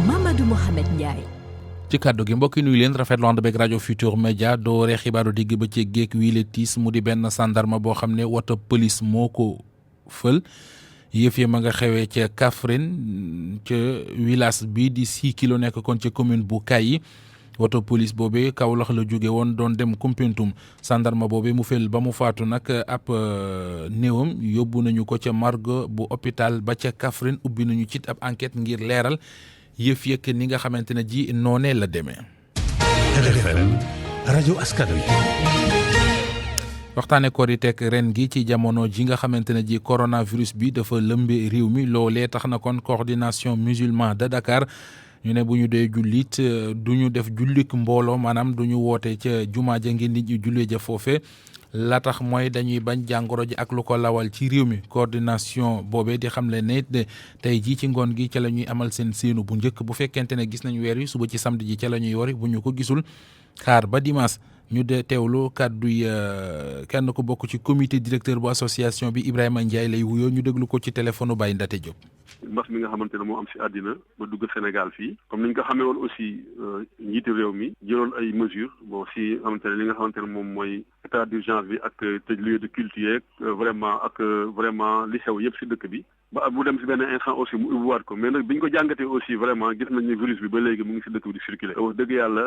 Mamadou Mohamed Ndiaye. ci kàddu gi mbokki nuyu leen rafetlu ànd beeg rajo Futur Média doore xibaaru digg ba ci géek wii le tiis mu di benn sandarma boo xam ne woto police moo ko fël yëf yi ma nga xewee ca Kaffrine ca village bi di 6 kilo nekk kon ca commune bu Kayi woto police boobee Kaolack la jóge woon doon dem Koumpentoum sandarma boobee mu fël ba mu faatu nag ab néewam yóbbu nañu ko ca morgue bu hôpital ba ca Kaffrine ubbi nañu ci ab enquête ngir leeral yëf yëkk ni nga xamante ne ji noonee la demee. RFM rajo askan wi. waxtaane Korité ren gi ci jamono ji nga xamante ne ji coronavirus bi dafa lëmbe réew mi loolee tax na kon coordination musulman de Dakar ñu ne bu ñu dee jullit du ñu def jullik mbooloo maanaam du ñu woote ca jumaa ja ngir nit ñu jullee ja foofe la tax mooy dañuy bañ jàngoro ji ak lu ko lawal ci réew mi coordination boobee di xamle ne tey jii ci ngoon gi ca la ñuy amal seen séenu bu njëkk bu fekkente ne gis nañ weer yi suba ci samedi ji ca la ñuy wari bu ñu ko gisul xaar ba dimanche ñu de teewlu kàdduy kenn ko bokk ci comité directeur bu association bi Ibrahima Ndiaye lay wuyoo ñu déglu ko ci téléphone Baye Ndate Diop. mbas mi nga xamante ne moo am si àddina ba dugg Sénégal fii comme ni ñu ko xamee woon aussi njiitu réew mi jëloon ay mesures bon si xamante ne li nga xamante ne moom mooy état d'urgence bi ak tëj lieu de culte yeeg vraiment li xew yëpp si dëkk bi ba mu dem si benn instant aussi mu ubbiwaat ko mais nag bi ñu ko jàngatee aussi vraiment gis nañ ne virus bi ba léegi mu ngi si dëkk bi di circuler wax dëgg yàlla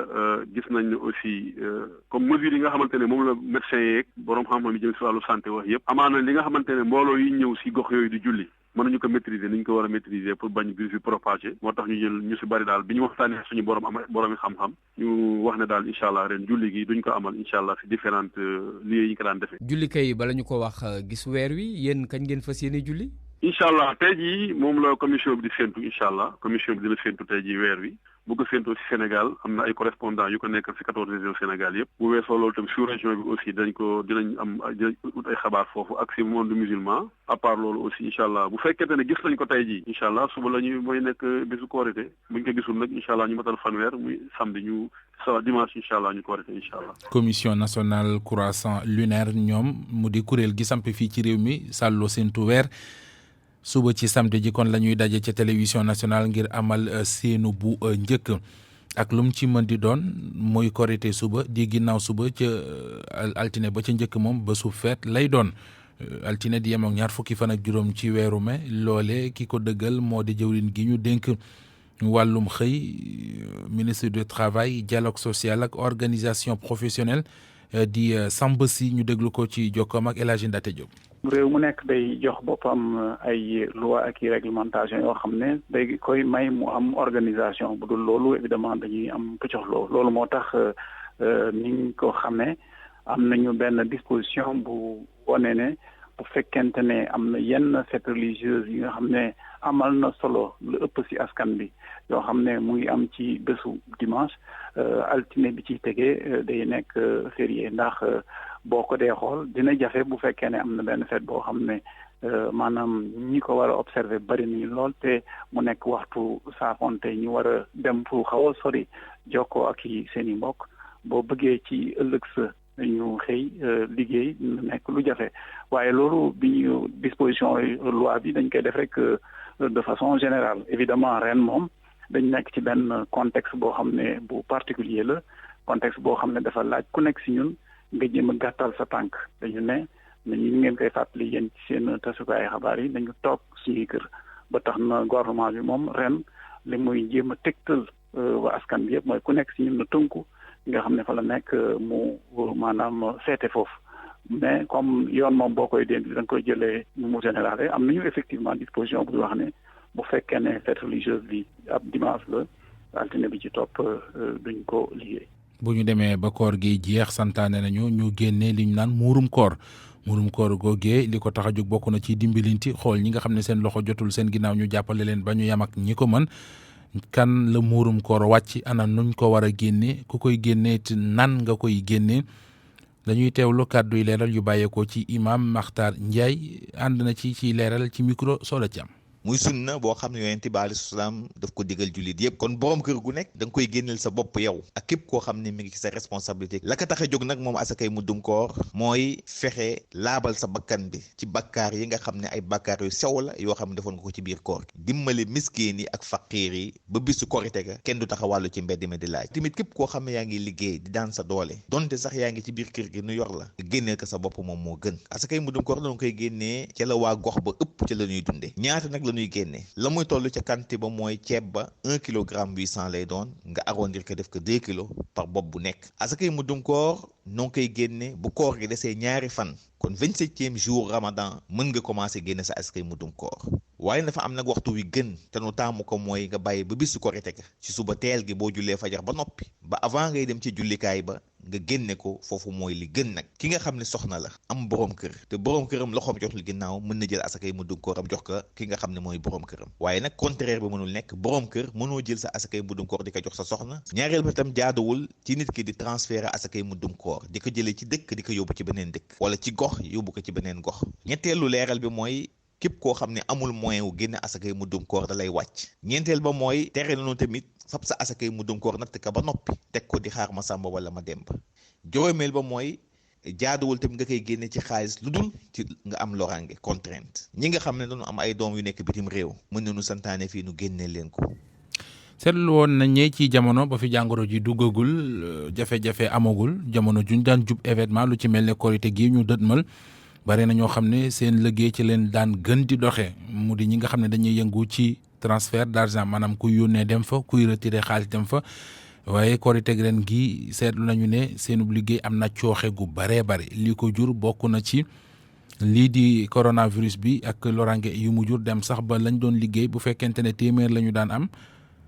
gis nañ ne aussi comme mesures yi nga xamante ne moom la médecin yeeg borom xam-xam yi jëm si wàllu santé wax yëpp amaana li nga xamante ne mbooloo yi ñëw si gox yooyu di julli mën nañu ko maîtriser ni ñu ko war a maîtriser pour bañ virus bi propagé moo tax ñu jël ñu si bari daal bi ñu waxtaanee suñu borom yi xam-xam ñu wax ne daal incha allah ren julli gi duñ ko amal incha allah si différentes lieux yi ñu ko daan defee. julli kay bala ñu ko wax gis weer wi yéen kañ ngeen fas yéene julli. incha allah tey jii moom la commission bi di séntu incha allah commission bi dina séntu tey jii weer wi bu ko séntoo si Sénégal am na ay correspondants yu ko nekk si 14 régions Sénégal yëpp bu weesoo loolu tam sous région bi aussi dinañ ut ay xabaar foofu ak si monde musulman à part loolu aussi incha allah bu fekkente ne gis nañ ko tey jii incha allah suba la ñuy mooy nekk bésu Korité buñ ko gisul nag incha allah ñu matal fanweer muy samedi ñu dimanche incha allah ñu Korité incha allah. commission nationale croissant lunaire ñoom mu di kuréel gi samp fii ci réew mi sàlloo séntu weer. suba ci samedi ji kon la ñuy daje ca télévision nationale ngir amal séenu bu njëkk ak lu mu ci mën di doon mooy Korité suba di ginnaaw suba ca altine ba ca njëkk moom ba su feet lay doon altine di yem ak 20 ci weeru mai loole ki ko dëggal moo di jëwriñ gi ñu dénk wàllum xëy ministre du travail dialogue social ak organisation professionnelle di Samba Sy ñu déglu ko ci jokkoom ak El Hadji Ndate Diop. réew mu nekk day jox boppam ay loi ak i réglementation yoo xam ne day koy may mu am organisation bu dul loolu évidemment dañuy am pëccoxloo loolu moo tax niñ ko xamee am nañu benn disposition bu wane ne bu fekkente ne am na yenn fête religieuse yi nga xam ne amal na solo lu ëpp ci askan bi yoo xam ne mu ngi am ci bésu dimanche altine bi ci tegee day nekk férié ndax boo ko dee xool dina jafe bu fekkee ne am na benn fête boo xam ne maanaam ñi ko war a observer bari nañu lool te mu nekk waxtu saafonte ñu war a dem fu xaw a sori jokkoo ak i seen i mbokk boo bëggee ci ëllëg sa ñu xëy liggéey nekk lu jafe waaye loolu bi ñu disposition loi bi dañ koy def rek de façon générale évidemment ren moom dañ nekk ci benn contexte boo xam ne bu particulier la contexte boo xam ne dafa laaj ku nekk si ñun nga jéem a gàttal sa tànk dañu ne nañu ngeen koy fàttali yéen ci seen tasukaay xabaar yi dañu toog suñuy kër ba tax na gouvernement bi moom ren li muy jéem a tegtal waa askan bi yëpp mooy ku nekk si ñun na tënku nga xam ne fa la nekk mu maanaam seete foofu mais comme yoon moom boo koy dénk da nga koy jëlee mu général am nañu effectivement disposition bu wax ne bu fekkee ne fête religieuse bi ab dimanche la altine bi ci topp duñ ko liggéey. bu ñu demee ba koor gi jeex santaane nañu ñu génnee li ñu naan muurum koor googee li ko tax a jóg bokk na ci dimbalinti xool ñi nga xam ne seen loxo jotul seen ginnaaw ñu jàppale leen ba ñu yam ak ñi ko mën kan la muurum koor wàcc ana nuñ ko war a génne ku koy génnee te nan nga koy génne dañuy teewlu kàddu yi leeral yu bàyyeekoo ci imam Makhtar Ndiaye ànd na ci leeral ci micro Soda Thiam. muy sunna boo xam ne yonent bi alayhi salaam daf ko digal jullit yëpp kon borom kër gu nekk da nga koy génneel sa bopp yow ak képp koo xam ne mi ngi ci sa responsabilité la ko tax a jóg nag moom asakay muddum koor mooy fexe laabal sa bakkan bi ci bakkaar yi nga xam ne ay bakkaar yu sew la yoo xam ne defoon nga ko ci biir koor dimbali miskin yi ak faqiir yi ba bisu korite ga kenn du taxawàllu ci mbedd mi di laaj tamit képp koo xam ne yaa ngi liggéey di daan sa doole donte sax yaa ngi ci biir kër gi nu yor la génneel ko sa bopp moom moo gën asakay muddum koor dañu koy génnee ca la waa gox ba ëpp ca la ñuy dunde ñaata nag la ñuy génnee la muy toll ca quantité ba mooy ceeb ba 1 kilogramme 800 lay doon nga arrondir ko def ko 2 kilos par bopp bu nekk asakay muddum koor noo koy génne bu koor gi desee ñaari fan kon 27e jour ramadan mën nga commencé génne sa asakay muddum koor waaye dafa am nag waxtu wi gën te nu taamu ko mooy nga bàyyi ba bisu korite ga ci suba teel gi boo jullee fajar ba noppi ba avant ngay dem ci jullikaay ba nga génne ko foofu mooy li gën nag ki nga xam ne soxna la am borom kër te borom këram loxoom jotul ginnaaw mën na jël asakay muddum kooram jox ko ki nga xam ne mooy borom këram waaye nag contraire bi mënul nekk borom kër mënoo jël sa asakay muddum koor di ko jox sa soxna ñaareel ba tam jaaduwul ci nit ki di transférer asakay muddum koor di ko jëlee ci dëkk di ko yóbbu ci beneen dëkk wala ci gox yóbbu ko ci beneen gox ñetteelu leeral bi mooy képp koo xam ne amul moyen wu génne asakay muddum koor da lay wàcc ñeenteel ba mooy tere nañu tamit fab sa asakay muddum koor natt ka ba noppi teg ko di xaar ma sàmba wala ma demba juróomeel ba mooy jaaduwul tamit nga koy génne ci xaalis lu dul ci nga am loraange contrainte ñi nga xam ne dañu am ay doom yu nekk bitim réew mën nañu santaane fii nu génne leen ko. seetlu woon nañ ne ci jamono ba fi jàngoro ji duggagul jafe-jafe amagul jamono juñ daan jub événement lu ci mel ne korite gi ñu dëdmal bari na ñoo xam ne seen liggéey ci leen daan gën di doxee mu di ñi nga xam ne dañuy yëngu ci transfert d'argent maanaam kuy yónnee dem fa kuy retirer xaalis dem fa waaye korite ren gi seetlu nañu ne seenub liggéey am na cooxe gu baree bari li ko jur bokk na ci lii di coronavirus bi ak lorange yu mu jur dem sax ba lañ doon liggéey bu fekkente ne téeméer la ñu daan am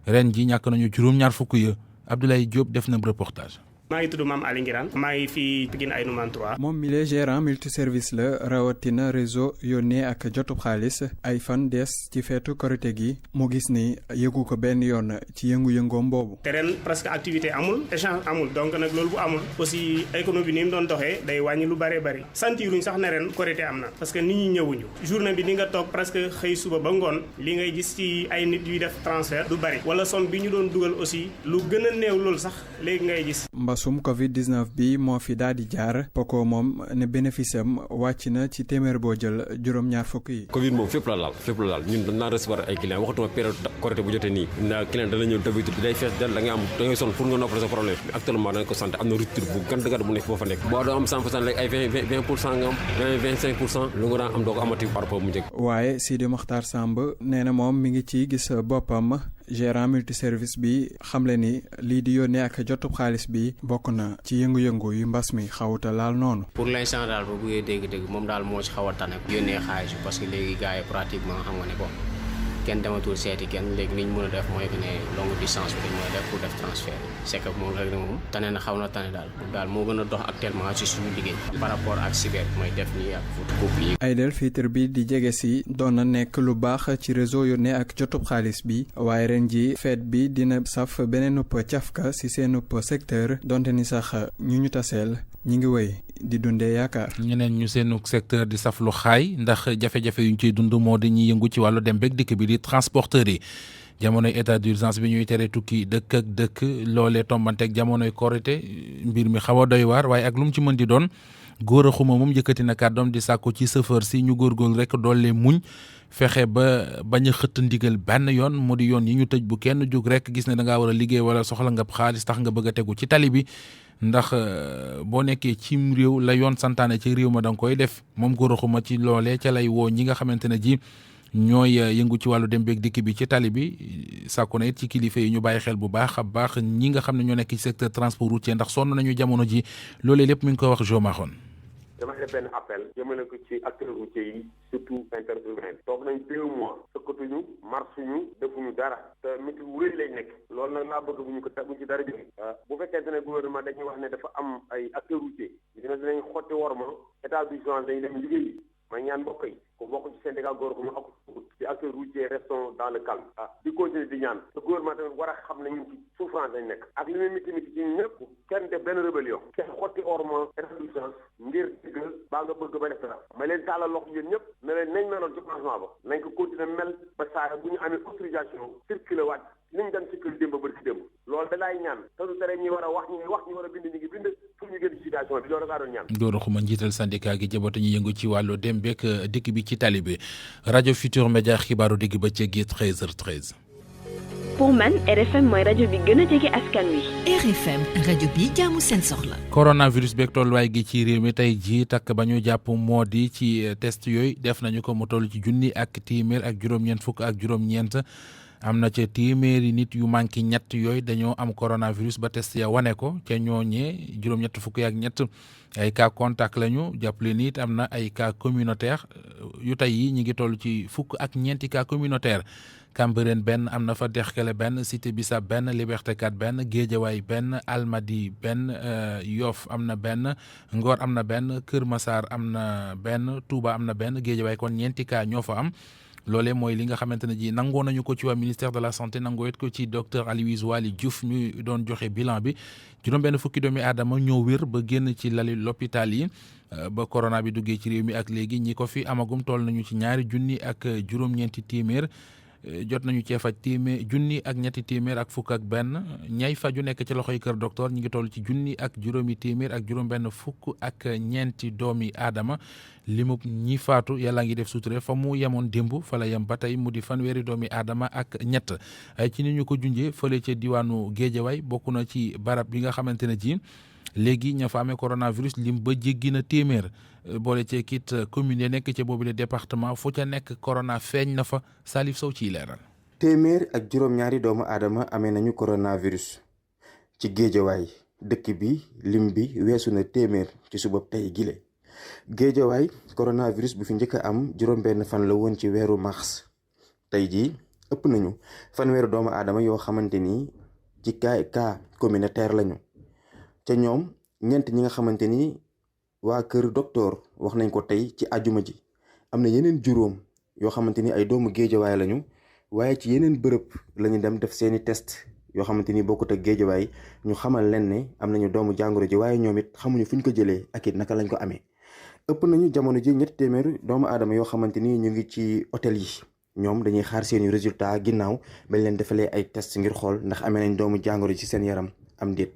ren ji ñàkk nañu juróom-ñaar fukk ya Abdoulaye Diop def na reportage. maa ngi tudd Mame Ali Ngiraan maa ngi fii Pikine Aïnoumane 3. moom mi le gérant multiservice la rawatina réseau yónnee ak jotub xaalis ay fan des ci feetu korite gi mu gis ni yëgu ko benn yoon ci yëngu-yëngoom boobu. te ren presque activité amul échange amul donc nag loolu bu amul aussi économie bi ni mu doon doxee day wàññi lu bëree bëri sentiruñ sax ne ren korite am na parce que nit ñi ñëwuñu journée bi di nga toog presque xëy suba ba ngoon li ngay gis ci ay nit yuy def transfert du bëri wala somme bi ñu doon dugal aussi lu gën a néew loolu sax léegi ngay gis. mbasum Covid-19 bi moo fi daal di jaar Poko moom ne bénéfice am wàcc na ci téeméer boo jël juróom-ñaar fukk yi. Covid moom fépp la laal ñun dañ naa recevoir ay clients waxatuma période korité bu jotee nii na client dana ñëw d'habitude day fees del da ngay sonn pour nga noppal sa problème actuellement da nga ko sant am na rupture bu gànd bu nekk boo fa nekk boo doon am 100% léegi ay 20% nga am 25% lu nga daan am doo ko amati par rapport mu njëkk. waaye Sidi Mokhtar Samb nee na moom mi ngi ci gis boppam gérant multiservice bi xamle ni lii di yónnee ak jotub xaalis bi bokk na ci yëngu-yëngu yu mbas mi xawuta laal noonu. pour l'instant daal boo buggee dégg-dégg moom daal moo ci xaw a tane yónnee xaalis bi parce que léegi gars yi pratiquement xam nga ne bon kenn dematul seeti kenn léegi ni ñu mën a def mooy que ne longue distance bi dañ mën a def pour def transfert c'est que moom rek moom tane na xaw na tane daal moo gën a dox actuellement ci suñu liggéey par rapport ak cyber mooy def nii ak couple yi. Aïd el-Fitr bi di jege si doon na nekk lu baax ci réseau yónnee ak jotub xaalis bi waaye ren ji feet bi dina saf beneen upp cafka si seen upp secteur donte ni sax ñu taseel ñi ngi wéy di dundee yaakaar. ñeneen ñu seenu secteur di saf lu xaay ndax jafe-jafe yu ñu ciy dund moo di ñuy yëngu ci wàllu dem beeg dikk bi di transporteurs yi jamonoy état d'urgence bi ñuy tere tukki dëkk ak dëkk loolee tombanteeg jamonoy korite mbir mi xaw a doy waar waaye ak lu mu ci mën di doon góor a xuma moom yëkkati na kàddoom di sàkku ci chauffeur si ñu góorgóorlu rek doole muñ fexe ba bañ a xëtt ndigal benn yoon mu di yoon yi ñu tëj bu kenn jóg rek gis ne da ngaa war a liggéey wala soxla nga xaalis tax nga bëgg a tegu ci tali bi ndax boo nekkee cim réew la yoon santaane ci réew ma da nga koy def moom góor a xuma ci loolee ca lay woo ñi nga xamante ne ji ñooy yëngu ci wàllu dem beeg dikk bi ci tali bi sàkku na it ci kilifa yi ñu bàyyi xel bu baax a baax ñi nga xam ne ñoo nekk ci secteur transport routier ndax sonn nañu jamono ji loolee lépp mi ngi koy wax Jo Maxone. damay def benn appel jëmale ko ci acteurs routiers yi surtout interurbain toog nañ 2 mois sëkkatuñu marsuñu defuñu dara te métti wu rëy lay nekk loolu nag laa bëgg bu ñu ci dara jóge bu fekkente ne gouvernement dañuy wax ne dafa am ay acteurs routiers dinañ xotti worma état d'urgence dañuy dem liggéey may ñaan mbokk yi ku bokk ci syndicat góor ko mu ak ci acteurs routiers restons dans le calme di continuer di ñaan te gouvernement tamit war a xam ne ñun ci souffrance lañ nekk ak li muy miti ci ñëpp kenn def benn rébellion kenn xotti orma révolution ngir dëgg baa nga bëgg ba def dara may leen taalal loxo yéen ñëpp ne leen nañ meloon ci commencement ba nañ ko continuer mel ba saa bu ñu amee autorisation circuler waat niñ daan circuler démb ba ci démb loolu da laay ñaan te du tere ñi war a wax ñi ngi wax ñi war a bind ñi ngi bind pour ñu génn situation bi loolu daa doon ñaan. Doro Xuma njiital syndicat gi jaboote ñu yëngu ci wàllu dem beek dikk bi ci tali bi rajo Futur Média xibaaru digg ba ci 13h13. pour man RFM mooy rajo bi gën a jege askan wi. RFM rajo bi jaamu seen soxla. coronavirus beeg tolluwaay gi ci réew mi tey jii takk ba ñu jàpp moo di ci test yooyu def nañu ko mu toll ci junni ak téeméer ak juróom-ñeent fukk ak juróom-ñeent. am na ca téeméeri nit yu manqué ñett yooyu dañoo am coronavirus ba test ya wane ko ca ñooñee juróom-ñett fukk ak ñett ay cas contact lañu jàppale ni it am na ay cas communautaire yu tey yi ñu ngi toll ci fukk ak ñeenti cas communautaire Cambérène benn am na fa Derklé benn Cité Bissap benn Liberté 4 benn Guédiawaye benn Almadies benn Yoff am na benn Ngor am na benn Kër Massar am na benn Touba am na benn Guédiawaye kon ñeenti cas ñoo fa am. loolee mooy li nga xamante ne ji nangoo nañu ko ci waa ministère de la santé nangoo it ko ci docteur Aloyse Waly Diouf ñu doon joxe bilan bi juróom-benn fukki doomi aadama ñoo wér ba génn ci lali l'hôpital yi ba corona bi duggee ci réew mi ak léegi ñi ko fi amagum toll nañu ci ñaari junni ak juróom-ñeenti téeméer jot nañu cee faj junni ak ñetti téeméer ak fukk ak benn ñay faju nekk ci loxoy kër docteur ñi ngi toll ci junni ak juróomi téeméer ak juróom-benn fukk ak ñeenti doomi aadama limub ñi faatu yàlla ngi def suture fa mu yemoon démb fa la yem ba tey mu di fanweeri doomi aadama ak ñett ci ni ñu ko junjee fële ca diwaanu Géejawaay bokk na ci barab bi nga xamante ne ji léegi ña fa amee coronavirus lim ba jéggi na téeméer boole cee kit commune yi nekk ca boobu le département fu ca nekk corona feeñ na fa Salif Sow ciy leeral. téeméer ak juróom-ñaari doomu aadama amee nañu coronavirus ci Géejawaay dëkk bi lim bi weesu na téeméer ci suba tey gile. Géejawaay coronavirus bu fi njëkk a am juróom-benn fan la woon ci weeru mars tey jii ëpp nañu fanweeru doomu aadama yoo xamante ni ci cas communautaire lañu ca ñoom ñeent ñi nga xamante ni waa kër docteur wax nañ ko tey ci àjjuma ji am na yeneen juróom yoo xamante ni ay doomu Géejawaay lañu waaye ci yeneen bërëb lañu dem def seeni test yoo xamante ni bokkut ak Géejawaay ñu xamal leen ne am nañu doomu jàngoro ji waaye ñoom it xamuñu fu ñu ko jëlee ak it naka lañ ko amee. ëpp nañu jamono ji 300 doomu aadama yoo xamante ni ñu ngi ci hôtel yi ñoom dañuy xaar seeni résultat ginnaaw bañ leen defalee ay test ngir xool ndax amee nañ doomu jàngoro ci seen yaram am déet.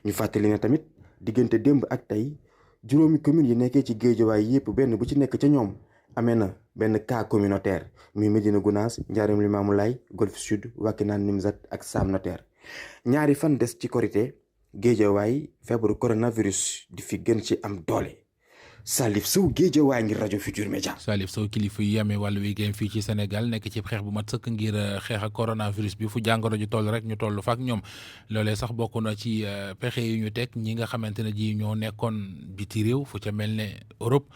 ñu fàttali ne tamit diggante démb ak tey juróomi commune yi nekkee ci Géejawaay yépp benn bu ci nekk ca ñoom amee na benn cas communautaire muy Médina Gounass Ndiarème Limamoulaye Golf Sud Wakhinane Nimzatt ak Sam Notaire. ñaari fan des ci Korité Géejawaay feebaru coronavirus di fi gën ci am doole. Salif Sow Géejawaay ngir rajo Futur Média. Salif Sow kilifa yi amee wàllu wi fii ci Sénégal nekk ci xeex bu mat sëkk ngir xeex ak coronavirus bi fu jàngoro ji toll rek ñu toll fa ak ñoom loolee sax bokk na ci pexe yu ñu teg ñi nga xamante ne ji ñoo nekkoon biti réew fu ca mel ne Europe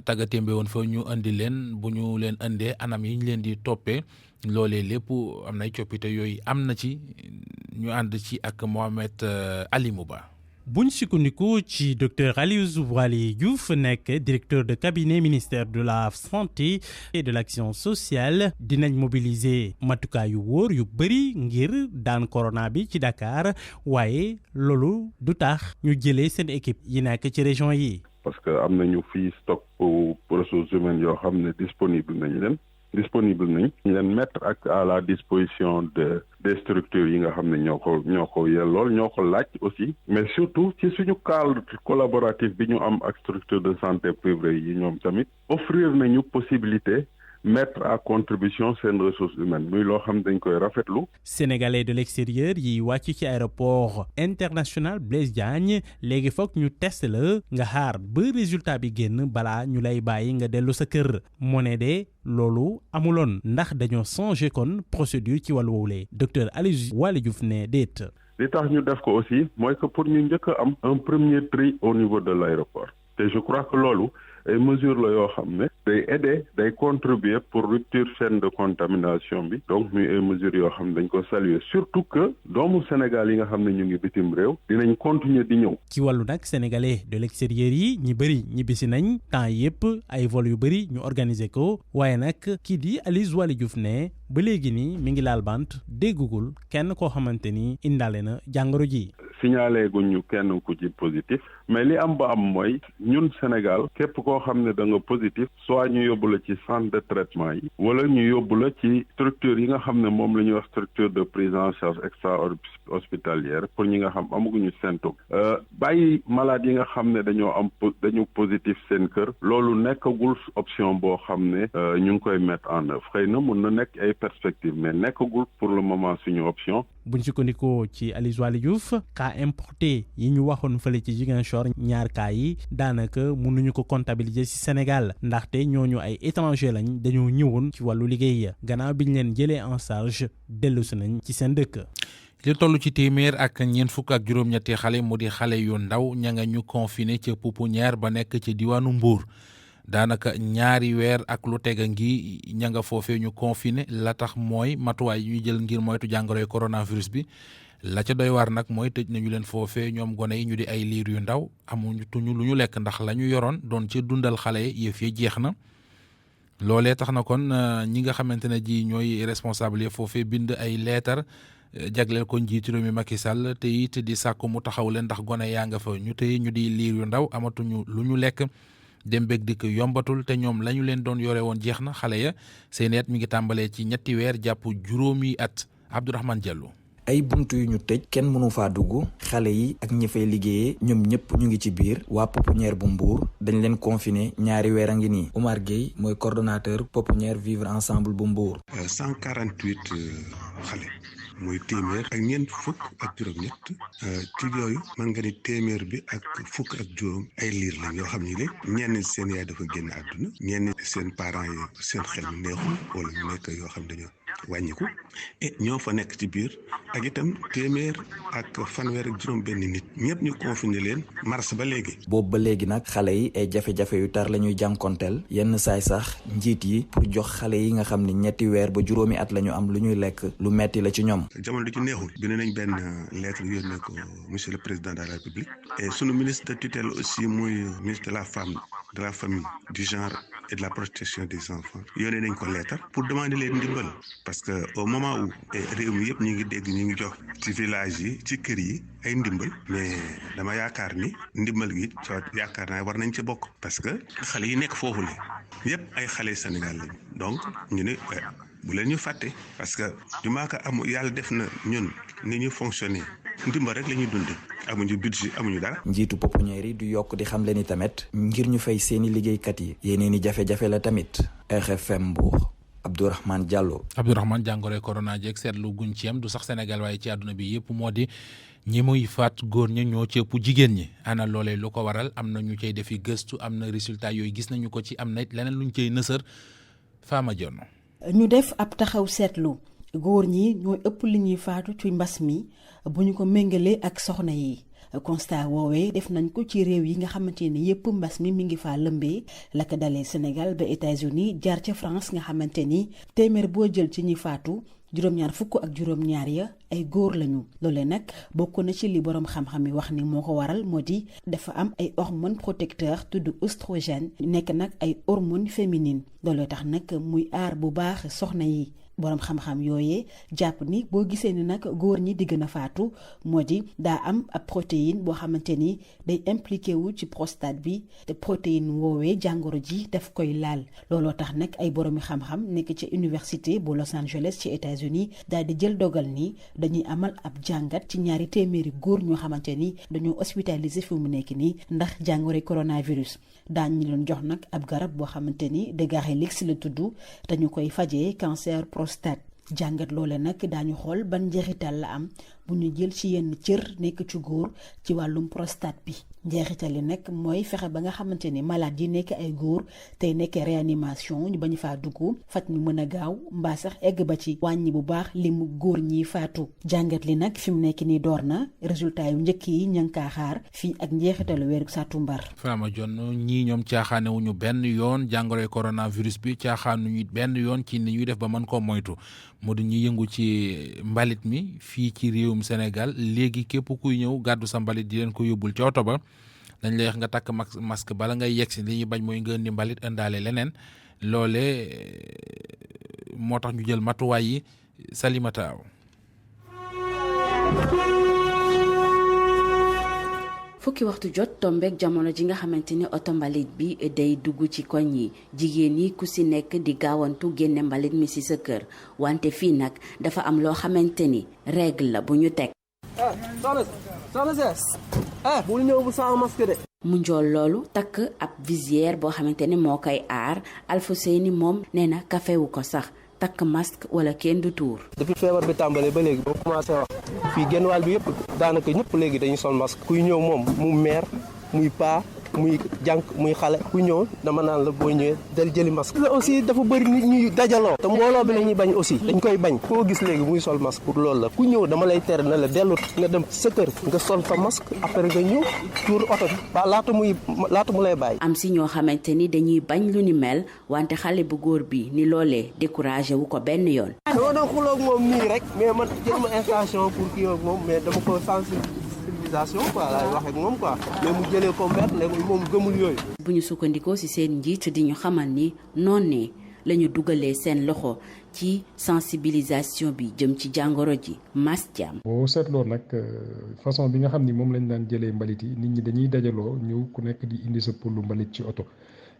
tàggatémbe woon fa ñu indi leen bu ñu leen indee anam yi ñu leen di toppee loolee lépp am nay coppite yooyu am na ci ñu ànd ci ak Mohamed Alimou Ba. buñ sukkandiku ci docteur Aloyse Waly Diouf nekk directeur de cabinet ministère de la santé et de l'action sociale dinañ mobiliser matukaay yu wóor yu bëri ngir daan corona bi ci Dakar waaye loolu du tax ñu jëlee seen équipe yi nekk ci région yi. parce que am nañu fii stock pour ressources humaines yoo xam ne disponible nañ leen mettre ak à la disposition des structures yi nga xam ne ñoo ko yellool ñoo ko laaj aussi mais surtout ci suñu cadre collaboratif bi ñu am ak structure de santé privée yi ñoom tamit offrir nañu possibilité mettre à contribution seen ressources humaines muy loo xam dañ koy rafetlu. Sénégalais de l'extérieur yi wàcc ci aéroport international Blaise Diagne léegi foog ñu test la nga xaar ba résultat bi génn balaa ñu lay bàyyi nga dellu sa kër moo ne de loolu amuloon ndax dañoo changé kon procédure ci wàllu woowulee docteur Aloyse Waly Diouf ne déet. li tax ñu def ko aussi mooy que pour ñu njëkk a am un premier tri au niveau de l'aéroport te je crois que loolu ay mesures la yoo xam ne day aider day contribuer pour rupture chaîne de contamination bi donc muy ay mesures yoo xam ne dañ ko saluer surtout que doomu Sénégal yi nga xam ne ñu ngi bitim réew dinañ continuer di ñëw. ci wàllu nag sénégalais de l'extérieur yi ñi bëri ñibbisi nañ temps yépp ay vol yu bëri ñu organiser ko waaye nag kii di Aliou Waly Diouf ne ba léegi nii mi ngi laal bant déggugul kenn koo xamante ni indaale na jàngoro ji. signalé guñu kenn ku ci positif mais li am ba am mooy ñun Sénégal képp koo xam ne da nga positif soit ñu yóbbu la ci centre de traitement yi wala ñu yóbbu la ci structure yi nga xam ne moom la ñuy wax structure de prise en charge extra hospitalière pour ñi nga xam amaguñu symptôme bàyyi malade yi nga xam ne dañu positif seen kër loolu nekkagul option boo xam ne ñu ngi koy mettre en œuvre xëy na mun na nekk ay perspectives mais nekkagul pour le moment suñu option. buñ sukkandikoo ci Aliou Waly Diouf cas importé yi ñu waxoon fële ci Ziguinchor ñaar cas yi daanaka mënuñu ko comptabiliser ci Sénégal ndaxte ñooñu ay étranger lañ dañoo ñëwoon ci wàllu liggéey gannaaw biñ leen jëlee en charge dellusi nañ ci seen dëkk. li toll ci téeméer ak ñeent fukk ak juróom-ñetti xale mu di xale yu ndaw ña nga ñu confiné ca pouponnière ba nekk ci diwaanu Mbour daanaka ñaari weer ak lu tega ngi ña nga foofee ñu confiné la tax mooy matuwaay yu ñu jël ngir moytu jàngoroy coronavirus bi la ca doy waar nag mooy tëj nañu leen foofee ñoom gone yi ñu di ay liir yu ndaw amuñu tuñu lu ñu lekk ndax la ñu yoroon doon ci dundal xale yëf yi jeex na loolee tax na kon ñi nga xamante ne ji ñooy responsable yi foofee bind ay leetar jagleel ko njiitu réew mi Macky Sall te it di sàkku mu taxaw leen ndax gone yaa nga fa ñu tey ñu di liir yu ndaw amatuñu lu ñu lekk dem beeg dikk yombatul te ñoom la ñu leen doon yore woon jeex na xale ya seen at mi ngi tàmbalee ci ñetti weer jàpp juróomi at Abdourahmane Diallo. ay buntu yu ñu tëj kenn mënu faa dugg xale yi ak ñi fay liggéeyee ñoom ñëpp ñu ngi ci biir waa pouponnière bu Mbour dañ leen confiné ñaari weer a ngi nii Oumar Gueye mooy coordonnateur pouponnière vivre ensemble bu Mbour. 148 xale. mooy téeméer ak ñeent fukk ak juróom-ñett ci yooyu mën nga ni téeméer bi ak fukk ak juróom ay liir lañ yoo xam ni le ñenn seen yaay dafa génn àdduna ñenn seen parents yi seen xel mi neexul wala ñu nekk yoo xam dañoo wàññiku et ñoo fa nekk ci biir ak itam téeméer ak fanweer ak juróom benn nit ñëpp ñu confiné leen mars ba léegi. boobu ba léegi nag xale yi ay jafe-jafe yu tar la ñuy jànkonteel yenn saay sax njiit yi pour jox xale yi nga xam ni ñetti weer ba juróomi at la ñu am lu ñuy lekk lu metti la ci ñoom. jamono du ci neexul bind nañ benn lettre yónnee ko monsieur le président de la république et sunu ministre de tutelle aussi muy ministre de la femme de la famille du genre et de la protection des enfants yónnee nañ ko lettre pour demander leen ndimbal parce que au moment où réew mi yëpp ñu ngi dégg ñu ngi jox ci village yi ci kër yi ay ndimbal mais dama yaakaar ni ndimbal gi soo yaakaar naa war nañ ci bokk parce que xale yi nekk foofu la yëpp ay xale Sénégal lañ donc ñu ne bu leen ñu fàtte parce que du maaka amu yàlla def na ñun ni ñu fonctionner ndimbal rek la ñuy dund amuñu budget amuñu dara. njiitu pouponnière yi du yokk di xam leen ni tamit ngir ñu fay seeni liggéeykat yi yeneen i jafe-jafe la tamit RFM Mbour Abdourahmane Diallo. Abdourahmane jàngoroy corona jeeg seetlu guñ ci am du sax Sénégal waaye ci àdduna bi yëpp moo di ñi muy faat góor ña ñoo ci ëpp jigéen ñi ana loolee lu ko waral am na ñu cay defi gëstu am na résultat yooyu gis nañu ko ci am na it leneen luñ cay nësër Fama Dione. ñu def ab taxaw seetlu góor ñi ñooy ëpp li ñuy faatu ci mbas mi bu ñu ko méngalee ak soxna yi constat woowee def nañ ko ci réew yi nga xamante ni yëpp mbas mi ngi faa lëmbee la ko dalee Sénégal ba États-Unis jaar ca France nga xamante ni téeméer boo jël ci ñi faatu juróom-ñaar fukk ak juróom-ñaar ya ay góor lañu loole nag bokk na ci li boroom xam-xam yi wax ni moo ko waral moo di dafa am ay hormones protecteurs tudd oestrogène nekk nag ay hormones féminines loolu tax nag muy aar bu baax soxna yi. boroom xam-xam yooyee jàpp ni boo gisee ni nag góor ñi di gën a faatu moo di daa am ab protéine boo xamante ni day impliqué wu ci prostate bi te protéine woowee jàngoro ji daf koy laal looloo tax nag ay boroomi xam-xam nekk ci université bu Los Angeles ci États-Unis daal di jël dogal ni dañuy amal ab jàngat ci ñaari téeméeri góor ñoo xamante ni dañoo hospitalisé fi mu nekk nii ndax jàngoro coronavirus daañu leen jox nag ab garab boo xamante ni Degarelix la tudd dañu koy fajee cancer prostate jàngat loole nag daañu xool ban njeexital la am bu ñu jël ci yenn cër nekk ci góor ci wàllum prostate bi njeexital yi nag mooy fexe ba nga xamante ni malade yi nekk ay góor tey nekkee réanimation ñu bañ faa dugg faj mi mën a gaaw mbaa sax egg ba ci wàññi bu baax limu góor ñi faatu jàngat li nag fi mu nekk nii door na résultat yu njëkk yi ña ngi kaa xaar fii ak njeexitalu weeru sàttumbar. Fama Dione ñii ñoom caaxaanewuñu benn yoon jàngoroy coronavirus bi caaxaanuñu benn yoon ci ni ñuy def ba mën koo moytu mu di ñu yëngu ci mbalit mi fii ci réewum Sénégal léegi képp kuy ñëw gàddu sa mbalit di leen ko yóbbul ci oto ba dañ lay wax nga takk masque bala ngay yegsi li ñuy bañ mooy nga indi mbalit indaale leneen loole moo tax ñu jël matuwaay yi Salimata Aw. fukki waxtu jot tombeek jamono ji nga xamante ni oto mbalit bi day dugg ci koñ yi jigéen yi ku si nekk di gaawantu génne mbalit mi ci sa kër wante fii nag dafa am loo xamante ni règle la bu ñu teg. bul ñëw bu sans masque de. mu njool loolu takk ab visière boo xamante ni moo koy aar Alfousseyni moom nee na kafewu ko sax takk masque wala kenn du tuur. depuis feebar bi tàmbalee ba léegi boo commencé wax fii genn wàll bi yëpp daanaka ñëpp léegi dañuy sol masque kuy ñëw moom mu meer muy paa muy jànk muy xale ku ñëw dama naan la boo ñëwee del jëli masque la aussi dafa bëri nit ñuy dajaloo te mbooloo bi la ñuy bañ aussi dañ koy bañ koo gis léegi muy sol masque pour loolu la ku ñëw dama lay tere na la dellu nga dem sa kër nga sol sa masque après nga ñëw tuur oto bi ba laata mu lay bàyyi. am si ñoo xamante ni dañuy bañ lu ni mel wante xale bu góor bi ni loolee découragé wu ko benn yoon. dama doon xuloo ak moom nii rek mais man jël ma intention pour kii ak moom mais dama ko sensibilisation quoi laay wax ak moom quoi mais mu jëlee ko mbir ne moom gëmul yooyu. bu ñu sukkandikoo ci seen njiit di ñu xamal ni noonu ne la ñu dugalee seen loxo ci sensibilisation bi jëm ci jàngoro ji Mastiam. boo seetloo nag façon bi nga xam ni moom lañ daan jëlee mbalit yi nit ñi dañuy dajaloo ñëw ku nekk di indi sa pullu mbalit ci oto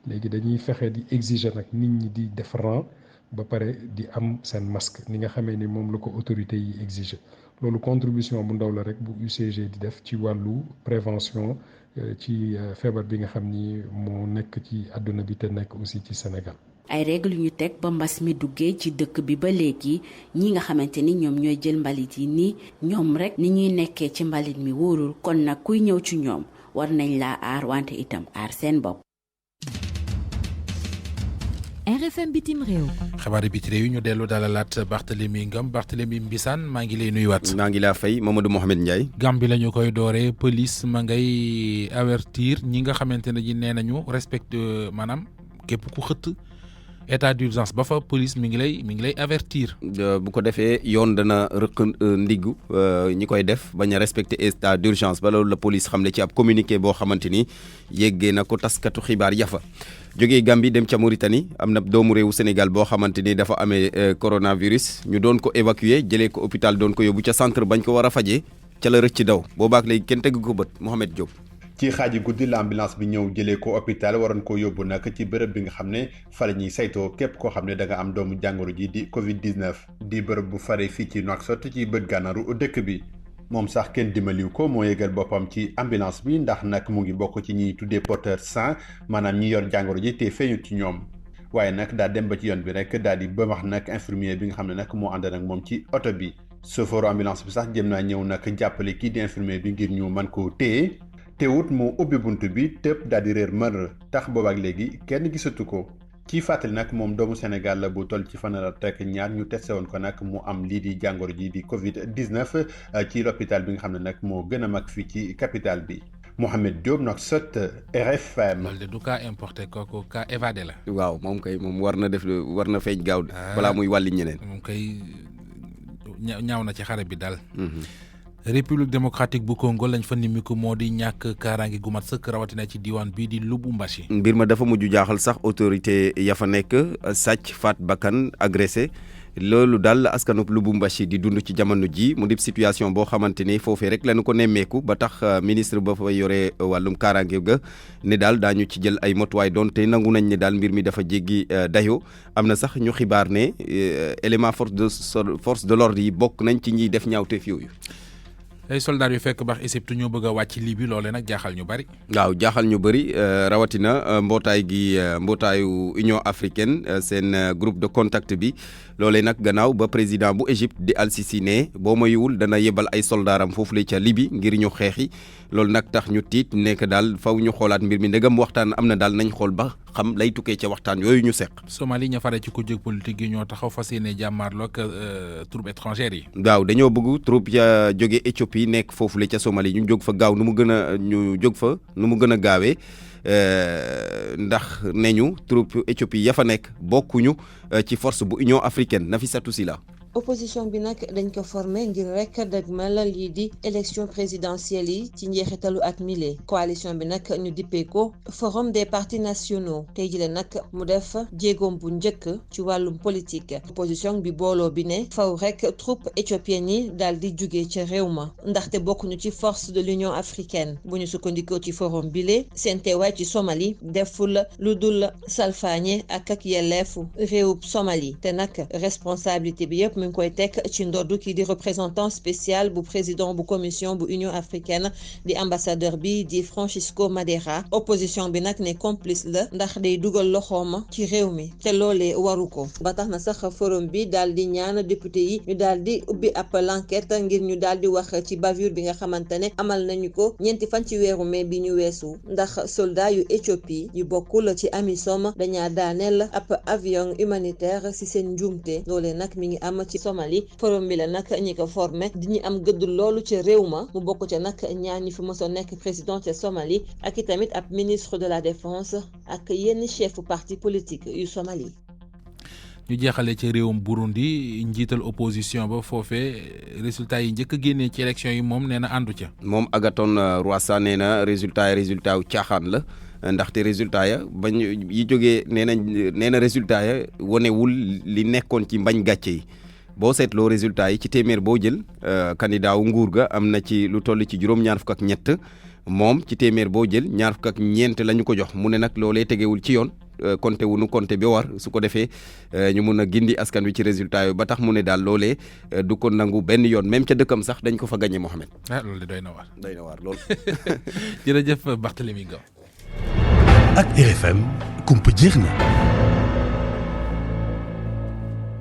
léegi dañuy fexe di exiger nag nit ñi di def rang ba pare di am seen masque ni nga xamee ni moom la ko autorité yi exiger loolu contribution bu ndaw la rek bu UCG di def ci wàllu prévention ci feebar bi nga xam ni moo nekk ci àdduna bi te nekk aussi ci Sénégal. ay règle yu ñu teg ba mbas mi duggee ci dëkk bi ba léegi ñi nga xamante ni ñoom ñooy jël mbalit yi nii ñoom rek ni ñuy nekkee ci mbalit mi wóorul kon nag kuy ñëw ci ñoom war nañ laa aar wante itam aar seen bopp. RFM bitim réew. xabaari biti réew yi ñu dellu dalalaat Barthélémy Ngom Barthélémy Mbissane maa ngi lay nuyuwaat. maa ngi laa fay Mamadou Mohamed Ndiaye. Gambie la ñu koy dooree police ma ngay avertir ñi nga xamante ne ji nee nañu respecte maanaam képp ku xëtt état d'urgence ba fa police mi ngi lay avertir. bu ko defee yoon dana rëq ndiggu ñi koy def bañ a respecter état d'urgence ba loolu la police xamle ci ab communiqué boo xamante ni yéggee na ko taskatu xibaar yafa jógee Gambie dem ca Mauritanie am na doomu réewu Sénégal boo xamante ni dafa amee coronavirus ñu doon ko évacuer jëlee ko hôpital doon ko yóbbu ca centre bañ ko war a fajee ca la rëcc daw boobaak léegi kenn tegu ko bët Mohamed Diop. ci xaaji guddi la ambulance bi ñëw jëlee ko hôpital waroon ko yóbbu nag ci bërëb bi nga xam ne fa la ñuy saytoo képp koo xam ne da nga am doomu jàngoro ji di Covid-19 di bërëb bu fare fii ci Nouakchott ci bët gànnaaru dëkk bi moom sax kenn dimbaliw ko moo yëgal boppam ci ambulance bi ndax nag mu ngi bokk ci ñiy tuddee porteur sain maanaam ñi yor jàngoro ji te feeñu ci ñoom waaye nag daa dem ba ci yoon bi rek daal di bëmax nag infirmier bi nga xam ne nag moo ànd nag moom ci oto bi chauffeur ambulance bi sax jëm naa ñëw nag jàppale kii di infirmier bi ngir ñu mën koo téye teewut mu ubbi bunt bi tëb daal di réer mër tax boobaak léegi kenn gisatu ko ci fàttali nag moom doomu Sénégal la bu toll ci fanweer ak ñaar ñu testé woon ko nag mu am lii di jàngoro ji di Covid-19 ci l'hôpital bi nga xam ne nag moo gën a mag fii ci capitale bi Mohamed Diop Nouakchott RFM. loolu de du cas importé kooku cas évadé la. waaw moom kay moom war na feeñ gaaw balaa muy wàlli ñeneen. moom kay ñaaw na ci xare bi daal. République démocratique bu Congo lañ fa nimiku moo di ñàkk kaaraange gu mat sëkk rawatina ci diwaan bii di Lubumbashi. mbir ma dafa mujj jaaxal sax autorité ya fa nekk sàcc faat bakkan agressé loolu daal askanub Lubumbashi di dund ci jamono ji mu di situation boo xamante ni foofee rek lañu ko nemmeeku ba tax ministre ba fa yore wàllum kaaraange ga ne daal daañu ci jël ay motuwaay doonte nangu nañ ne daal mbir mi dafa jéggi dayo am na sax ñu xibaar ne élément force de l'ordre yi bokk nañ ci ñiy def ñaawteef yooyu. ay soldats yu fekk baax Égypte ñoo bëgg a wàcc Libye loolee nag jaaxal ñu bari. waaw jaaxal ñu bëri rawatina mbootaayu Union africaine seen groupe de contact bi loolee nag gannaaw ba président bu Égypte di Al-Sisi ne boo moywul dana yebal ay soldaaram foofu la ca Libye ngir ñu xeexi loolu nag tax ñu tiit nekk daal faw ñu xoolaat mbir mi ndegam waxtaan am na daal nañ xool ba xam lay tukkee ca waxtaan yooyu ñu seq. Somalie ña fare ci kujje politique yi ñoo taxaw fas yéene jàmmaarloo ak troupes étrangères yi. waaw dañoo bëgg troupe ya jóge Éthiopie nekk foofu la ca Somalie ñu jóg fa gaaw nu mu gën a gaawee ndax neñu troupe Éthiopie ya fa nekk bokkuñu ci force bu Union africaine Nafissatou Sila. opposition bi nag dañ ko formé ngir rek dëgmal lii di élection présidentielle yi ci njeexitalu at mile coalition bi nag ñu dippee ko forum des partis nationaux tey jile nag mu def jéegoom bu njëkk ci wàllum politique opposition bi booloo bi ne faw rek troupe éthiopienne yi daal di jugee ca réew ma ndaxte bokkuñu ci force de l'Union africaine bu ñu sukkandikoo ci forum bile seen teewaay ci Somalie deful lu dul salfaañe ak yelleefu réewub Somalie te nag responsabilité bi yëpp mi ngi koy teg ci ndoddu kii di représentant spécial bu président bu commission bu Union africaine di ambassadeur bi di Francisco Madera opposition bi nag ne complice la ndax day dugal loxoom ci réew mi te loolee waru ko ba tax na sax forum bi daal di ñaan député yi ñu daal di ubbi ab l'enquête ngir ñu daal di wax ci bavure bi nga xamante ne amal nañu ko ñeenti fan ci weeru mai bi ñu weesu ndax soldat yu Éthiopie yu bokkul ci AMISOM dañaa daaneel ab avion humanitaire ci seen njuumte loolee nag mi ngi am ci Somalie forum bi la nag ñi ko formé di ñu am gëdd loolu ca réew ma mu bokk ca nag ñaar ñi fi mosoon nekk président ca Somalie ak i tamit ab ministre de la défense ak yenn chef parti politique yu Somalie. ñu jeexale ci réewum Burundi njiital opposition ba foofee résultat yi njëkk a génnee ci élection yi moom nee na àndu ca. moom Agathon Rwasa nee na résultat wu caaxaan la. ndaxte résultat ya bañ yi jógee nee na résultat ya wonewul li nekkoon ci mbañ gàcce yi boo seetloo résultat yi ci téeméer boo jël candidat wu nguur ga am na ci lu toll ci juróom-ñaar fukk ak ñett moom ci téeméer boo jël ñaar fukk ak ñeent la ñu ko jox mu ne nag loolee tegewul ci yoon compté wu nu compté bi war su ko defee ñu mun a gindi askan wi ci résultat yooyu ba tax mu ne daal loolee du ko nangu benn yoon même ca dëkkam sax dañ ko fa gagné Mohamed. loolu de doy na waar lool. jërëjëf Barthélémy Ngom. ak RFM kumpa jeex na.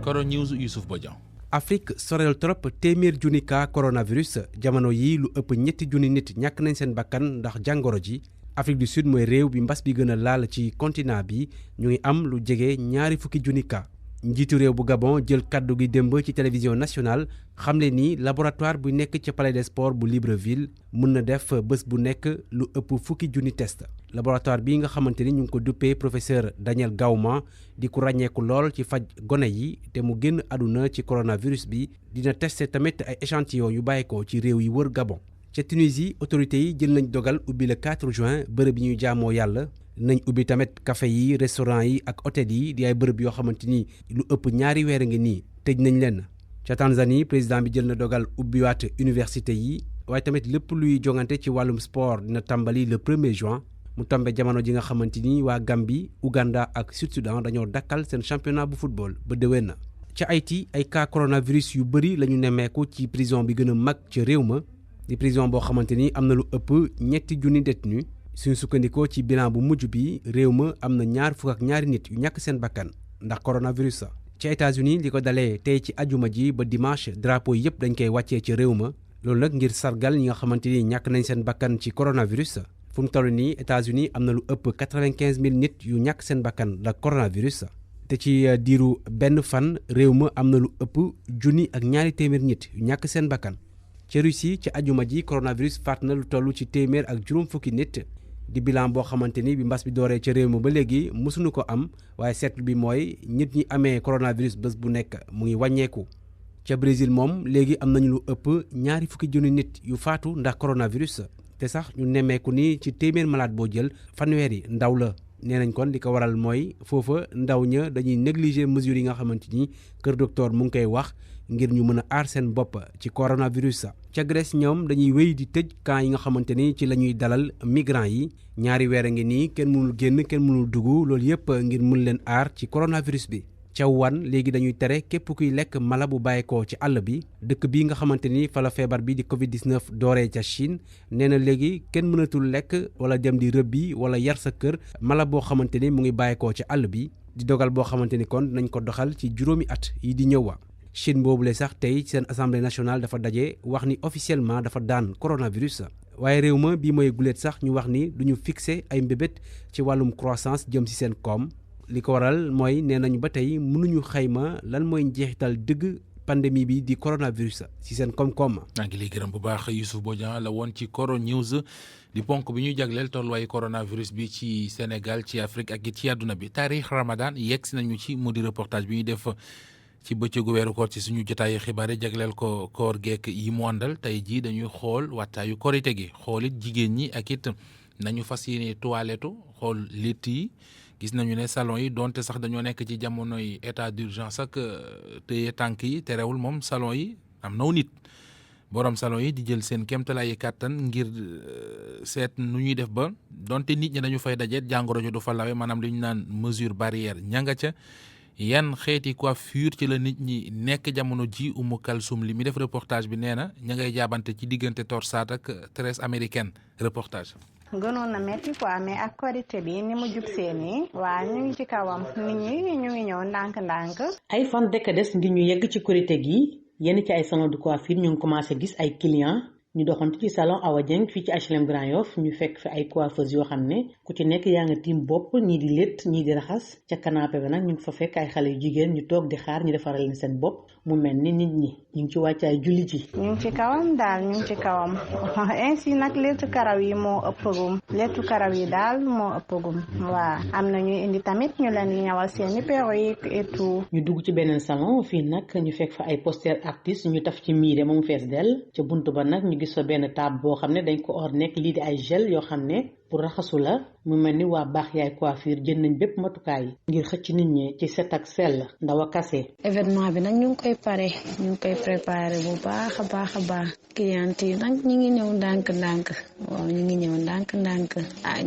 Koro News Youssouf Bodian. Afrique sorel trop téeméer junni cas coronavirus jamono yi lu ëpp ñetti junni nit ñàkk nañ seen bakkan ndax jàngoro ji Afrique du Sud mooy réew bi mbas bi gën a laal ci continent bi ñu ngi am lu jege ñaari fukki junni cas njiitu réew bu Gabon jël kaddu gi démb ci télévision nationale xamle ni laboratoire bu nekk ca palais des sports bu Libreville mën na def bés bu nekk lu ëpp fukki junni test laboratoire bi nga xamante ni ñu ngi ko duppee professeur Daniel Gauma di ku ràññeeku lool ci faj gone yi te mu génn àdduna ci coronavirus bi dina testé tamit ay échantillons yu bàyyeekoo ci réew yi wër Gabon. ca Tunisie autorités yi jël nañ dogal ubbi le 4 juin bërëb yi ñuy jaamoo yàlla nañ ubbi tamit café yi restaurant yi ak hôtel yi di ay bërëb yoo xamante ni lu ëpp ñaari weer a ngi nii tëj nañ leen. ca Tanzanie président bi jël na dogal ubbiwaat université yi waaye tamit lépp luy jongante ci wàllum sport dina tàmbali le 1er juin mu tombe jamono ji nga xamante ni waa Gambie Ouganda ak Sud-Soudan dañoo dakkal seen championnat bu football ba déwén na. ca Haïti ay cas coronavirus yu bëri la ñu nemmeeku ci prison bi gën a mag ca réew ma di prison boo xamante ni am na lu ëpp ñetti junni détenu suñu sukkandikoo ci bilan bu mujj bi réew ma am na ñaar fukk ak ñaari nit yu ñàkk seen bakkan ndax coronavirus sa ci États-Unis li ko dalee tey ci ajuma ji ba dimanche drapeau yëpp dañ koy wàccee ci réew ma loolu nag ngir sargal ñi nga xamante ni ñàkk nañ seen bakkan ci coronavirus fu mu toll nii États-Unis am na lu ëpp 95 000 nit yu ñàkk seen bakkan la coronavirus te ci diiru benn fan réew ma am na lu ëpp junni ak ñaari téeméer nit yu ñàkk seen bakkan ci Russie ci ajuma ji coronavirus faat na lu toll ci téeméer ak juróom fukki nit di bilan boo xamante ni bi mbas bi dooree ca réew ma ba léegi mësuñu ko am waaye seetlu bi mooy nit ñi amee coronavirus bés bu nekk mu ngi wàññeeku. ca Brésil moom léegi am nañu lu ëpp ñaari fukki junni nit yu faatu ndax coronavirus te sax ñu nemmeeku ni ci téeméer malade boo jël fanweeri ndaw la nee nañ kon li ko waral mooy foofa ndaw ña dañuy négliger mesures yi nga xamante ni kër docteur mu ngi koy wax ngir ñu mën a aar seen bopp ci coronavirus. ca Grèce ñoom dañuy wéy di tëj camp yi nga xamante ni ci la ñuy dalal migrants yi ñaari weer a ngi nii kenn mënul génn kenn mënul dugg loolu yëpp ngir mën leen aar ci coronavirus bi. ca Wuhan léegi dañuy tere képp kuy lekk mala bu bàyyeekoo ci àll bi dëkk bi nga xamante ni fa la feebar bi di Covid-19 dooree ca Chine nee na léegi kenn mënatul lekk wala dem di rëbbi wala yar sa kër mala boo xamante ni mu ngi bàyyeekoo ci àll bi di dogal boo xamante ni kon nañ ko doxal ci juróomi at yi di ñëw wa Chine boobule sax tey seen assemblée nationale dafa daje wax ni officiellement dafa daan coronavirus waaye réew ma bii mooy guléet sax ñu wax ni duñu fixé ay mbébét ci wàllum croissance jëm ci seen koom li ko waral mooy nee nañu ba tey mënuñu xayma lan mooy njeexital dëgg pandémie bi di coronavirus ci seen koom-koom. maa ngi lay gërëm bu baax Youssouf Bodian la woon ci Coro News di ponk bi ñuy jagleel tolluwaayu coronavirus bi ci Sénégal ci Afrique ak ci àdduna bi taarix Ramadan yegg si nañu ci mu di reportage bi ñuy def ci bëccëgu weeru koor ci suñu jotaayu xibaar yi jagleel ko koor geek yi mu àndal tey jii dañuy xool wattaayu korite gi xool it jigéen ñi ak it nañu fas yéene toilette xool létt yi gis nañu ne salon yi donte sax dañoo nekk ci jamonoy état d'urgence ak téye tànk yi terewul moom salon yi am naw nit borom salon yi di jël seen kéemtalaay kàttan ngir seet nu ñuy def ba donte nit ñi dañu fay dajeet jàngoro ju du fa lawe maanaam li ñu naan mesure barrière ñanga ca yan xeeti coiffure ci la nit ñi nekk jamono ji Umu Kalsum li mi def reportage bi nee na ña ngay jaabante ci diggante torsade ak tresse américaine reportage. gënoon na metti quoi mais ak korité bi ni mu jub see nii waa ñu ngi ci kawam nit ñi ñu ngi ñëw ndànk-ndànk. ay fan dëkk des ngir ñu yegg ci korité gi yenn ci ay salon de coiffure ñu ngi commencé gis ay clients ñu doxantu ci salon Awa Dieng fii ci HLM Grand Yoff ñu fekk fi ay coiffeuses yoo xam ne ku ci nekk yaa nga tiim bopp ñii di létt ñii di raxas ca canapé ba nag ñu ngi fa fekk ay xale yu jigéen ñu toog di xaar ñu defaral leen seen bopp mu mel ni nit ñi ñu ngi ci wàccaay julli ji. ñu ngi ci kawam daal ñu ngi ci kawam ainsi nag léttu karaw yi moo ëppagum léttu karaw yi daal moo ëppagum waa am na ñuy indi tamit ñu leen di ñawal seeni perruque et tout. ñu dugg ci beneen salon fii nag ñu fekk fa ay poster artiste ñu taf ci miire moom fees dell ca buntu ba nag ñu gis fa benn table boo xam ne dañ ko or nekk lii di ay gel yoo xam ne pour raxasu la mu mel ni waa baax yaay coiffure jënd nañ bépp matukaay ngir xëcc nit ñi ci set ak sell ndaw a kase. événement bi nag ñu ngi koy pare ñu ngi koy préparé bu baax a baax a baax client yi nag ñu ngi ñëw ndànk-ndànk waaw ñu ngi ñëw ndànk-ndànk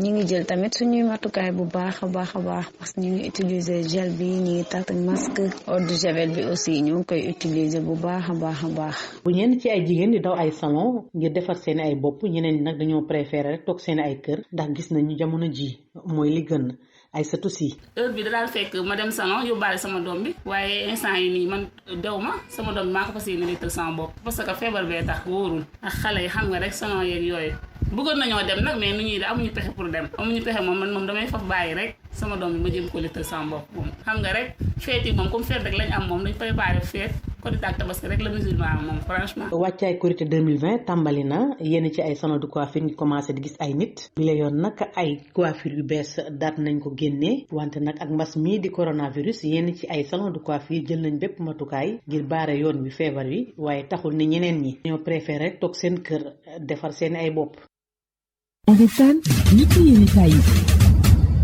ñu ngi jël tamit suñuy matukaay bu baax a baax a baax parce que ñu ngi utiliser gel bi ñu ngi takk masque eau de javel bi aussi ñu ngi koy utiliser bu baax a baax a baax. bu ñenn ci ay jigéen di daw ay salon ngir defar seen ay bopp ñeneen ñi nag dañoo préféré rek toog seen ay kër ndax gis nañu jamono ji mooy li gën ay satu si. heure bi da daal fekk ma dem salon yóbbaale sama doom bi waaye instant yi nii man dew ma sama doom bi maa ko fas yéene littal sama bopp parce que feebar bee tax wóorul ak xale yi xam nga rek salon yeeg yooyu bëggoon nañoo dem nag mais nu ñuy de amuñu pexe pour dem amuñu pexe moom man moom damay faf bàyyi rek sama doom bi ma jëm ko littal sama bopp moom xam nga rek feet yi moom comme feet rek lañ am moom dañ préparé feet Korité ak Tabaski rek la musulman moom franchement. wàccaay Korité 2020 tàmbali na yenn ci ay salon de coiffure ngi commencé di gis ay nit bi la yoon nag ay coiffure yu bees daat nañ ko génnee wante nag ak mbas mii di coronavirus yenn ci ay salon de coiffure jël nañ bépp matukaay ngir baare yoon wi feebar wi waaye taxul ni ñeneen ñi ñoo préféré rek toog seen kër defar seen ay bopp.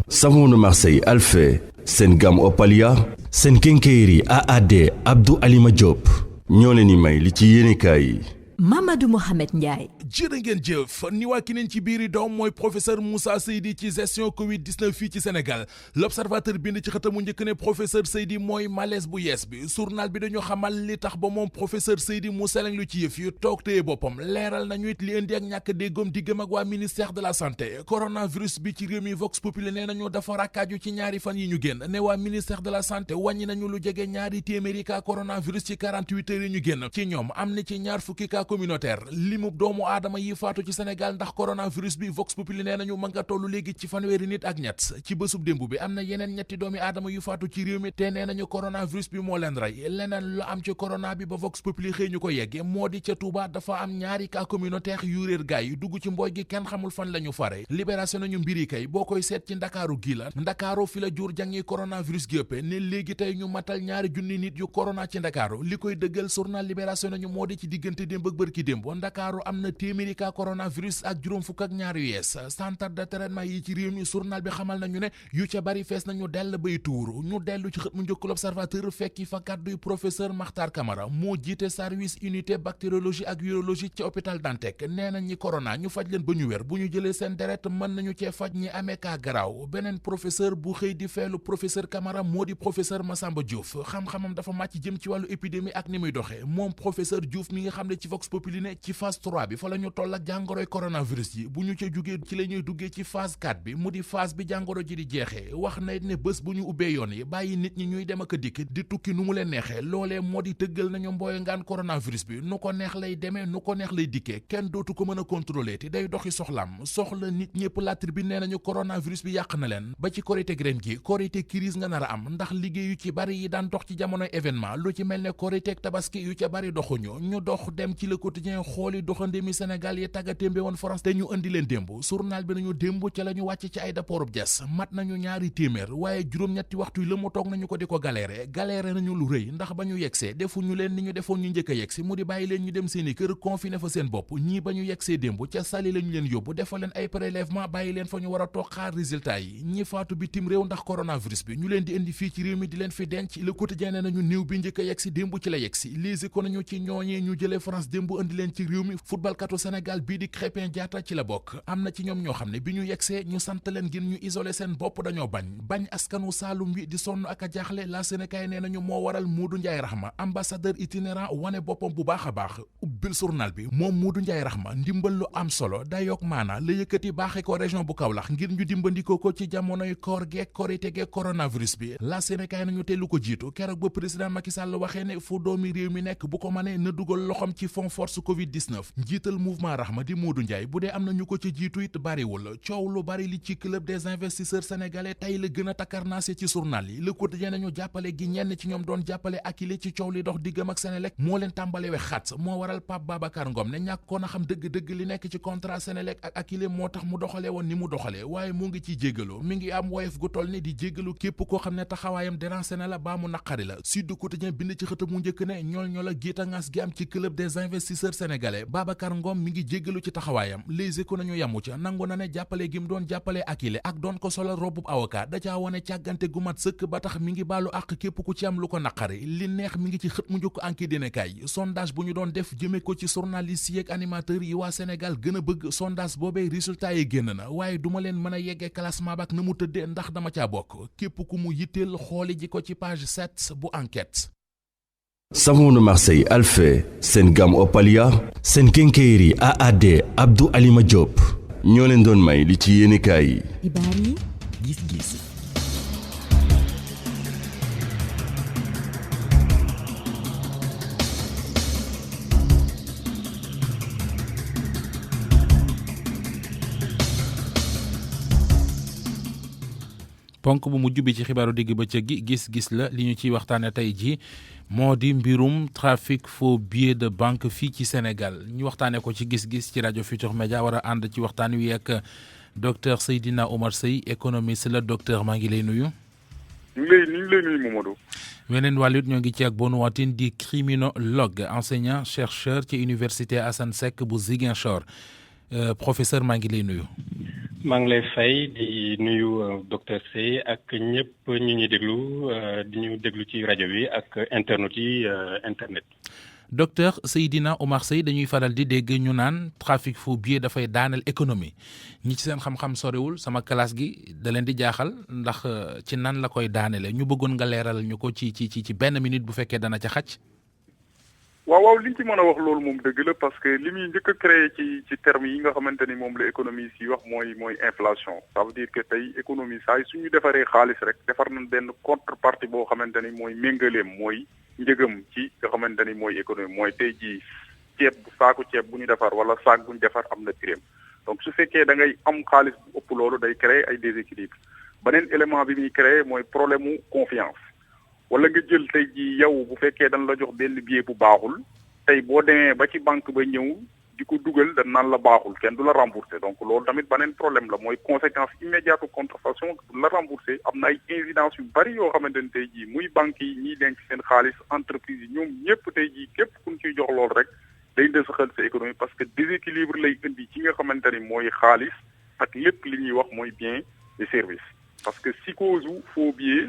Savon de Marseille Alphé seen gamme Opalia seen kénkéeri AAD Abdou Alima Diop ñoo leen di may li ci yéenekaay yi. Mamadou Mohamed Ndiaye. jërë ngeen jëf ni waa ki neen ci biiri doom mooy professeur Moussa Seydi ci gestion Covid 19 fii ci Sénégal l'observateur bind ci xëtamu njëkk ne professeur Seydi mooy malaise bu yees bi journal bi dañu xamal li tax ba moom professeur Seydi mu seleng lu ci yëf yi toog téye boppam leeral nañu it li indi ak ñàkk déggoom diggam ak waa ministère de la santé coronavirus bi ci réew mi Vox Populi nee nañu dafa rakkaaju ci ñaari fan yi ñu génn ne waa ministère de la santé wàññi nañu lu jege ñaari téeméeri cas coronavirus ci 48 heures yi ñu génn ci ñoom am na ci ñaar fukki cas communautaire limub doomu aadama yi faatu ci Sénégal ndax coronavirus bi Vox Populi nee nañu ma nga tollu léegi ci fanweeri nit ak ñett ci bésub démb bi am na yeneen ñetti doomi aadama yu faatu ci réew mi te nee nañu coronavirus bi moo leen rey leneen lu am ci corona bi ba Vox Populi xëy ñu ko yegge moo di ca Touba dafa am ñaari cas communautaire yu réer gaay yi dugg ci mbooy gi kenn xamul fan la ñu fare libération nañu mbiri kay boo koy seet ci ndakaaru gi la ndakaaru fi la jur jàngi coronavirus gi ëppe ne léegi tey ñu matal ñaari junni nit yu corona ci ndakaaru li koy dëggal journal libération nañu moo di ci diggante démb ak bërki démb Ndakaaru am na téeméeri cas coronavirus ak juróom fukk ak ñaar yu yees centre de traitement yi ci réew mi journal bi xamal nañu ne yu ca bari fees nañu dell bay tuuru ñu dellu ci xët mu njëkk l'Observateur fekki fa kàdduy professeur Makhtar Camara moo jiite service unité bactériologie ak virologie ci hôpital Dantec nee nañ ñi corona ñu faj leen ba ñu wér bu ñu jëlee seen deret mën nañu cee faj ñi amee cas garaaw beneen professeur bu xëy di feelu professeur Camara moo di professeur Massamba Diouf xam-xamam dafa màcc jëm ci wàllu épidémie ak ni muy doxee moom professeur Diouf mi nga xam ne ci Vox Populi ne ci phase 3 bi fa la ñu toll ak jàngoroy coronavirus yi bu ñu ca jugee ci la ñuy duggee ci phase 4 bi mu di phase bi jàngoro ji di jeexee wax na ne bés bu ñu ubbee yoon yi bàyyi nit ñi ñuy dem ak a dikk di tukki nu mu leen neexee loolee moo di tëggal nañu mbooye ngaan coronavirus bi nu ko neex lay demee nu ko neex lay dikkee kenn dootu ko mën a contrôler te day doxi soxlam soxla nit ñëpp La Tribune nee nañu coronavirus bi yàq na leen ba ci korite ren gi korite crise nga nar a am ndax liggéey yu ci bari yi daan dox ci jamonoy événement lu ci mel ne korite ak tabaski yu ca bari doxuñu ñu dox dem ci Le Quotidien xooli doxandéemi Sénégal yi tàggatémbe woon France te ñu indi leen démb journal bi nañu démb ca la ñu wàcc ci aéroportu Diass mat nañu ñaari téeméer waaye juróom-ñetti waxtu yi la mu toog nañu ko di ko galéré nañu lu rëy ndax ba ñu yegsee defu ñu leen ni ñu defoon ñu njëkk a yegsi mu di bàyyi leen ñu dem seeni kër confiné fa seen bopp ñii ba ñu yegsee démb ca Saly lañu leen yóbbu defal leen ay prélèvement bàyyi leen fa ñu war a toog xaar résultat yi ñi faatu bitim réew ndax coronavirus bi ñu leen di indi fii ci réew mi di leen fi denc Le Quotidien ne nañu néew bi njëkk a yegsi démb ci la yegsi lise ko nañu ci ñooñee ñu jëlee France démb indi leen ci réew mi footballkatu Sénégal bii di Krépin Diatta ci la bokk am na ci ñoom ñoo xam ne bi ñu yegsee ñu sant leen ngir ñu isolé seen bopp dañoo bañ askanu Saalum wi di sonn ak a jaaxle la Sénégal nee nañu moo waral Modou Ndiaye Rahma ambassadeur itinérant wane boppam bu baax a baax ubbil journal bi moom Modou Ndiaye Rahma ndimbal lu am solo dayook maana la yëkkati baaxee ko région bu Kaolack ngir ñu dimbandikoo ko ci jamonoy koor geek korite geek coronavirus bi la Sénégal nañu te lu ko jiitu keroog ba président Macky Sall waxee ne fu doomi réew mi nekk bu ko mënee na dugal loxom ci fond force Covid-19 njiital mouvement Rahma di Modou Ndiaye bu dee am na ñu ko ci jiitu it bariwul coow lu bari li ci club des investisseurs sénégalais tey la gën a takkarnaase ci journal yi Le Quotidien nañu jàppale gi ñenn ci ñoom doon jàppale Akilee ci coow li dox diggam ak Senelec moo leen tàmbale wex xat moo waral Pape Babacar Ngom ne ñàkkoon a xam dëgg-dëgg li nekk ci contrat Senelec ak Akilee moo tax mu doxalee woon ni mu doxalee waaye mu ngi ciy jéggalu mi ngi am woyof gu toll ni di jéggalu képp koo xam ne taxawaayam dérancé na la baa mu naqari la Sud Quotidien bind ci xëtam mu njëkk ne ñool a giitangas gi am ci club des investisseurs sénégalais Babacar Ngom mi ngi jéggalu ci taxawaayam Les Échos nañu yamu ca nangu na ne jàppale gi mu doon jàppale Akilee ak doon ko solal robub avocat da caa wone càggante gu mat sëkk ba tax mi ngi baalu àq képp ku ci am lu ko naqari li neex mi ngi ci xët mu njëkk Enquête dínekaay sondage bu ñu doon def jëme ko ci journalistes yi ak animateurs yi waa Sénégal gën a bëgg sondage boobee résultat yi génn na waaye duma leen mën a yeggee classement bak na mu tëddee ndax dama caa bokk képp ku mu yitteel xooli ji ko ci page 7 bu Enquête. Savon de Marseille Alphé seen gamme Opalia seen kénkéeri AAD Abdou Alima Diop ñoo leen doon may li ci yéenekaay yi. xibaar yi gis-gis. ponk bu mujj bi ci xibaaru digg bëccëg gi gis-gis la li ñu ciy waxtaane tey ji moo di mbirum trafic faux billets de banque fii ci Sénégal ñu waxtaane ko ci gis-gis ci rajo Futur Média war a ànd ci waxtaan wi ak docteur Seydina Oumar Seye économiste la docteur maa ngi lay nuyu. ñu ngi lay nuyu Mamadou. weneen wàllut ñoo ngi ci ak Bonu Watine di criminologue enseignant chercheur ci université Assane Seck bu Ziguinchor professeur maa ngi lay nuyu. maa ngi lay fay di nuyu docteur Seye ak ñëpp ñu ñuy déglu di ñu déglu ci rajo bi ak internet yi internet. docteur Seydina Oumar Seye dañuy faral di dégg ñu naan trafic faux billets dafay daaneel économie ñi ci seen xam-xam soriwul sama classe gi da leen di jaaxal ndax ci nan la koy daanele ñu bëggoon nga leeral ñu ko ci benn minute bu fekkee dana ca xaj. waaw liñ ci mën a wax loolu moom dëgg la parce que li muy njëkk a créé ci terme yi nga xamante ni moom la économie si wax mooy inflation ça veut dire que tey économie saa yi suñu defaree xaalis rek defar nañ benn contrepartie boo xamante ni mooy méngaleem mooy njëgam ci nga xamante ni mooy économie mooy tey jii saaku ceeb bu ñu defar wala saak bu ñu defar am na prix donc su fekkee da ngay am xaalis bu ëpp loolu day créer ay déséquilibre beneen élément bi muy créer mooy problème mu confiance wala nga jël tey jii yow bu fekkee dañ la jox benn billet bu baaxul tey boo demee ba ci banque ba ñëw di ko dugal dañ naan la baaxul kenn du la rembourser donc loolu tamit beneen problème la mooy conséquence immédiate contrefaçon du la rembourser am na ay incidence yu bari yoo xamante ni tey jii muy banques yi ñiy denc seen xaalis entreprise yi ñoom ñëpp tey jii képp ku ñu ciy jox loolu rek day desaxal sa économie parce que déséquilibre lay indi ci nga xamante ni mooy xaalis ak lépp li ñuy wax mooy bien et service parce que psychose u faux billet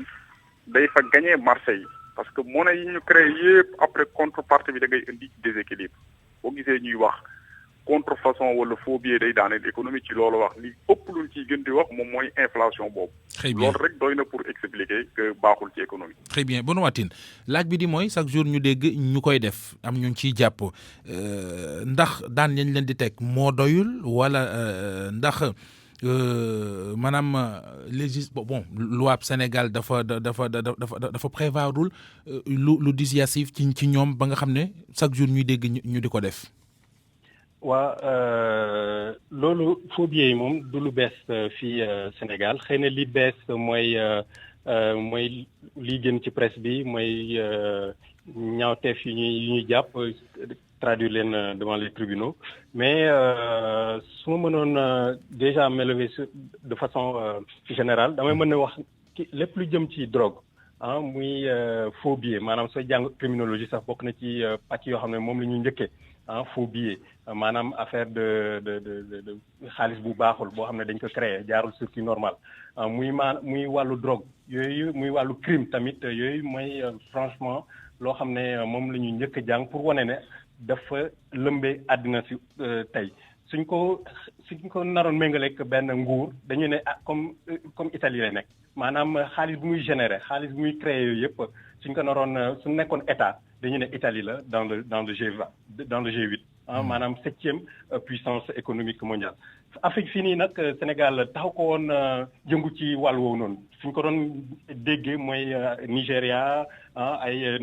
day fa gagner marché yi parce que monnaie yi ñu créé yépp après contrepartie bi da ngay indi déséquilibre boo gisee ñuy wax contrefaçon wala faux billet day daaneel économie ci loolu wax li ëpp luñ ciy gën di wax moom mooy inflation boobu. très bien loolu rek doy na pour expliquer que baaxul ci économie. très bien Benoît Tine laaj bi di mooy chaque jour ñu dégg ñu koy def am ñu ciy jàpp ndax daan yañ leen di teg moo doyul wala ndax maanaam bon loi Sénégal dafa prévoirul lu dissuasif ci ñoom ba nga xam ne chaque jour ñuy dégg ñu di ko def. waa loolu faux billets yi moom du lu bees fii Sénégal xëy na li bees mooy li gën ci presse bi mooy ñaawteef yu ñuy jàpp traduire leen devant les tribunaux mais su ma mënoon déjà m'élever de façon générale damay mën a wax lépp lu jëm ci drogue muy faux billets maanaam sooy jàng criminologie sax bokk na ci pàcc yoo xam ne moom la ñuy njëkkee faux billet maanaam affaire de xaalis bu baaxul boo xam ne dañ ko créé jaarul circuit normal muy wàllu drogue yooyu muy wàllu crime tamit yooyu mooy franchement loo xam ne moom la ñuy njëkk a jàng pour wane ne dafa lëmbee àddina si tey suñ ko naroon méngaleeg benn nguur dañu ne comme Italie lay nekk maanaam xaalis bu muy générer xaalis bu muy créé yooyu yëpp suñ ko naroon su nekkoon état dañu ne Italie la dans le G8 maanaam 7e puissance économique mondiale. Afrique fii nii nag Sénégal taxaw ko woon jëngu ci wàll woowu noonu suñ ko doon déggee mooy Nigéria ay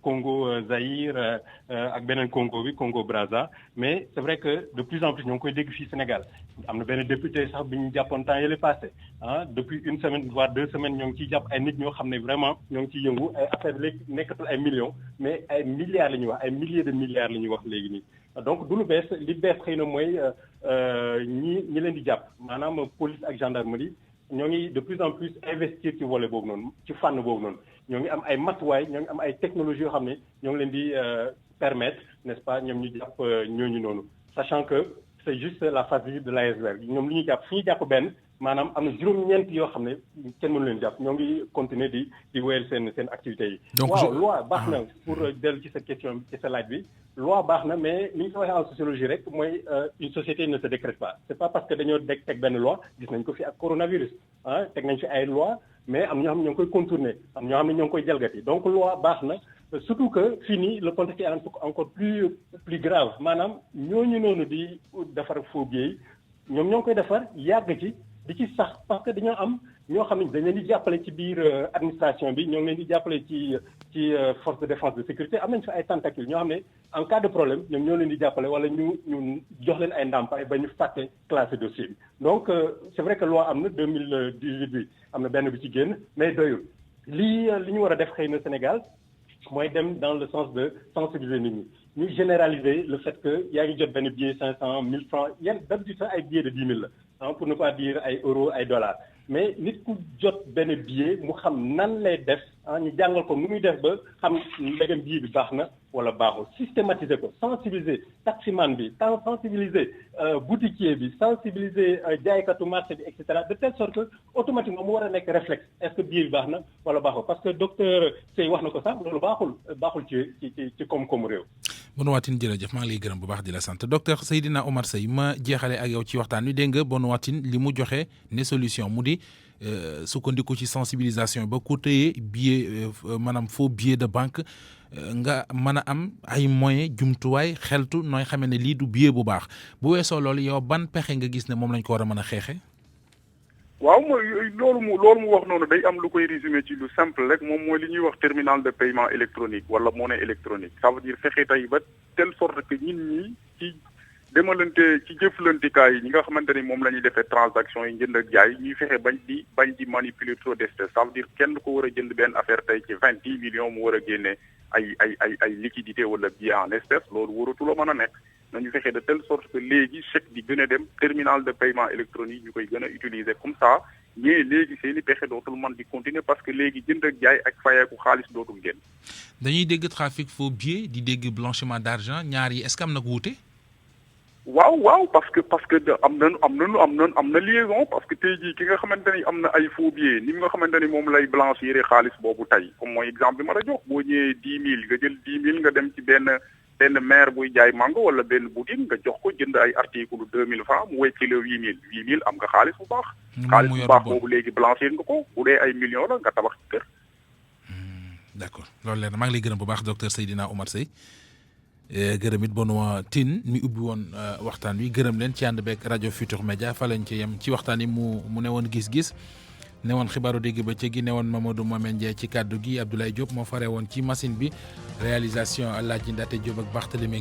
Congo Zaïre ak beneen Congo bi Congo Brazza mais c'est vrai que de plus en plus ñoo ngi koy dégg fii Sénégal am na benn député sax bi ñu jàppoon temps yële passé depuis une semaine voire 2 semaines ñoo ngi ciy jàpp ay nit ñoo xam ne vraiment ñoo ngi ciy yëngu ay affaire léegi nekkatul ay millions mais ay milliards la ñuy wax ay milliers de milliards la ñuy wax léegi nii donc du lu bees li bees xëy na mooy ñi leen di jàpp maanaam police ak gendarmerie ñoo ngi de plus en plus investir ci volet boobu noonu ci fànn boobu noonu ñoo ngi am ay matuwaay ñoo ngi am ay technologies yoo xam ne ñoo ngi leen di permettre n'est-ce pas ñoom ñu jàpp ñooñu noonu sachant que c'est juste la face visible de l'iceberg ñoom li ñuy jàpp fi ñu jàpp benn maanaam am na juróom-ñeent yoo xam ne kenn mënu leen jàpp ñoo ngi continuer di wéyal seen activités yi. donc waaw loi baax na pour dellu ci sa question ci sa laaj bi loi baax na mais li ñu ko waxee en sociologie rek mooy une société ne se décrète pas c'est pas parce que dañoo teg benn loi gis nañ ko fi ak coronavirus teg nañ fi ay loi mais am ñoo xam ne ñoo ngi koy contourner am ñoo xam ne ñoo ngi koy jalgati donc loi baax na surtout que fii nii le contexte est encore plus grave maanaam ñooñu noonu di defar faux billets yi ñoom ñoo ngi koy defar yàgg ci di ci sax parce que dañoo am ñoo xam ne dañ leen di jàppale ci biir administration bi ñoo ngi leen di jàppale ci force de défense de sécurité am nañ fi ay tentacules ñoo xam ne en cas de problème ñoom ñoo leen di jàppale wala ñu jox leen ay ndàmpaay ba ñu fàtte classé dossier bi donc c'est vrai que loi am na 2018 bi am na benn bi ci génn mais doyul li ñu war a def xëy na Sénégal mooy dem dans le sens de sensibiliser nit ñi ñu généraliser le fait que yaa ngi jot benn billet 500 1000 francs yan d'habitude sax ay billets de 10 000 la pour ne pas dire ay euros ay dollars mais nit ku jot benn billet mu xam nan lay def ñu jàngal ko nu muy def ba xam ndegam billet bi baax na wala baaxul systématiser ko sensibiliser taximan bi sensibiliser boutiquier bi sensibiliser jaaykatu marché bi et cetera de telle sorte que automatiquement mu war a nekk réflexe est-ce que billet bi baax na wala baaxul parce que docteur Sey wax na ko sax loolu baaxul ci koom-koomu réew. Benoît Tine jërëjëf maa ngi lay gërëm bu baax di la sant docteur Seydina Omar Seye ma jeexale ak yow ci waxtaan wi dégg nga Benoît Tine li mu joxe ne solution mu di sukkandiku ci sensibilisation ba ku téye billet maanaam faux billet de banque nga mën a am ay moyens jumtuwaay xeltu nooy xamee ne lii du billet bu baax bu weesoo loolu yow ban pexe nga gis ne moom lañ ko war a mën a xeexe. waaw mooy loolu mu wax noonu day am lu koy résumé ci lu simple rek moom mooy li ñuy wax terminal de paiement électronique wala monnaie électronique ça veut dire fexe tey ba telle sorte que nit ñi ci demalante ci jëflantikaay yi ñi nga xamante ni moom la ñuy defee transaction yi njënd ak jaay ñuy fexe bañ di manipuler trop d'espèces ça veut dire kenn ko war a jënd benn affaire tey ci 10 millions mu war a génne ay liquidité wala bien en espèces loolu waratuloo mën a nekk nañu fexe de telle sorte que léegi chèque di gën a dem terminal de paiement électronique ñu koy gën a utiliser comme ça ñii léegi seeni pexe dootul man di continuer parce que léegi jënd ak jaay ak fayeeku xaalis dootul génn. dañuy dégg trafic faux billets di dégg blanchiment d'argent ñaar yi est-ce que am na wuute. waaw parce que am na liaison parce que tey jii ki nga xamante ni am na ay faux billets ni nga xamante ni moom lay blanchir xaalis boobu tey comme mooy exemple bi ma la jox boo ñëwee 10 000 nga jël 10 000 nga dem ci benn maire buy jaay mango wala benn boutique nga jox ko jënd ay article 2000 francs mu wecci la 8000 am nga xaalis bu baax. xaalis bu baax boobu léegi blanchir nga ko bu dee ay millions la nga tabax ci kër. d'accord loolu leer na maa ngi lay gërëm bu baax docteur Seydina Oumar Seye gërëm it Benoît Tine mi ubbi woon waxtaan wi gërëm leen ci ànd beeg rajo Futur Média fa lañ ci yem ci waxtaan yi mu ne woon gis-gis ne woon xibaaru dégg ba ci gi ne woon Mamadou Mohamed Ndiaye ci kàddu gi Abdoulaye Diop moo fare woon ci machine bi réalisation Alaaji Ndate Diop ak Barthélémy